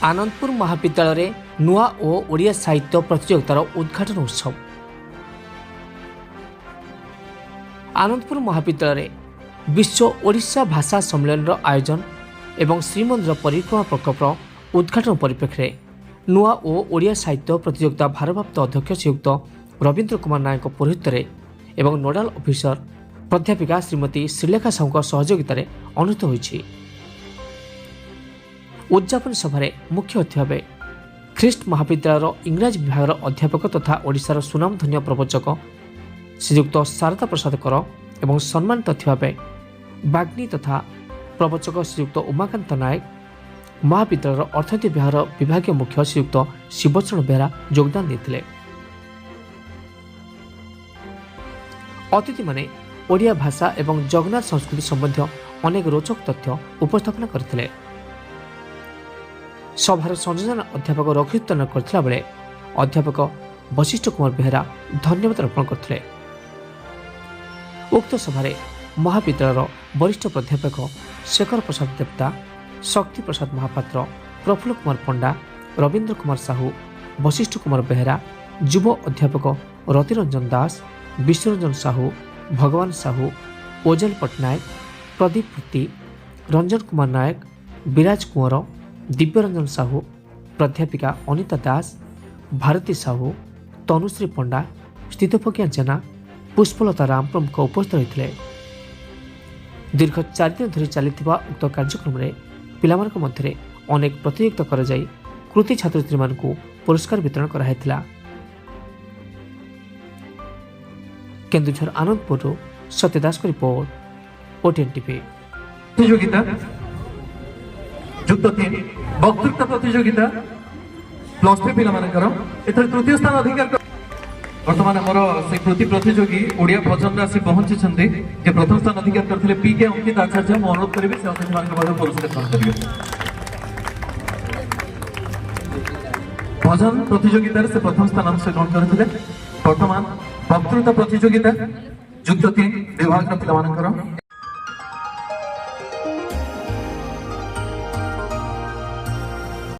आनंदपुर महाविद्यालय नुआ और ओडिया साहित्य प्रतियोगितार उद्घाटन उत्सव। आनंदपुर महाविद्यालय विश्व ओडिशा भाषा सम्मेलन आयोजन एवं श्रीमंदिर परिक्रमा प्रकल्पर उद्घाटन परिप्रेक्षी नुआ और ओडिया साहित्य प्रतियोगिता भारप्राप्त अध्यक्ष श्रीयुक्त रवींद्र कुमार नायक पौरोहित्य एवं नोडाल ऑफिसर प्राध्यापिका श्रीमती श्रीलेखा साहू सहयोगित अनुष्ठित होइछि। उद्यापन सभार मुख्य अतिथि भाव ख्रीस्ट महाविद्यालय इंग्राजी विभाग अध्यापक तथा ओडिशार सुनामधन्य प्रवचक श्रीयुक्त शारदा प्रसाद कर एवं सम्मानित अतिथि भाव बाग्नी तथा प्रवचक श्रीयुक्त उमाकांत नायक, महाविद्यालय अर्थनीति विभाग विभागीय मुख्य श्रीयुक्त शिवचरण बेहरा योगदान देते। अतिथि माने ओडिया भाषा एवं जगन्नाथ संस्कृति संबंधी अनेक रोचक तथ्य उपस्थापन करथिले। सभार संयोजन अध्यापक रघुत्तन करथिला बेले अध्यापक वशिष्ठ कुमार बेहरा धन्यवाद अर्पण करथिले। उक्त सभारे महाविद्यालय वरिष्ठ प्राध्यापक शेखर प्रसाद देवता, शक्ति प्रसाद महापात्र, प्रफुल्ल कुमार पंडा, रवींद्र कुमार साहू, वशिष्ठ कुमार बेहरा, युव अध्यापक रतिरंजन दास, विश्वरंजन साहू, भगवान साहू, ओजल पट्टनायक, प्रदीप पृथ्वी, रंजन कुमार नायक, विराज कुंवर, दिव्यरंजन साहू, प्राध्यापिका अनिता दास, भारती साहू, तनुश्री पंडा, स्थितप्रज्ञा जेना, पुष्पलता राम प्रमुख उपस्थित होते। दीर्घ 4 दिन धरी चलता उक्त कार्यक्रम में पिलामानक मध्य अनेक प्रतियोगिता कराई कृति छात्र छात्री मानकु पुरस्कार वितरण कराइथिला। केन्दुझर आनंदपुर सत्यदास को रिपोर्ट ओटीएन टीवी। प्रतियोगिता युक्त 3 वक्तृत्व प्रतियोगिता +3 पिला मानकर एथर तृतीय स्थान अधिकार वर्तमान मोर से कृति प्रतियोगी ओडिया भजन आसी पहुंची छथि जे प्रथम स्थान अधिकार करथिले पीके अंकित आचार्य। मो अनुरोध करिबे से अतिथि मानकर मध्ये पुरस्कार ग्रहण करिवे। भजन प्रतियोगिता से प्रथम स्थान अंशग्रहण करथिले। वर्तमान वक्तृत्व प्रतियोगिता युक्त 3 विभाग पिला मानकर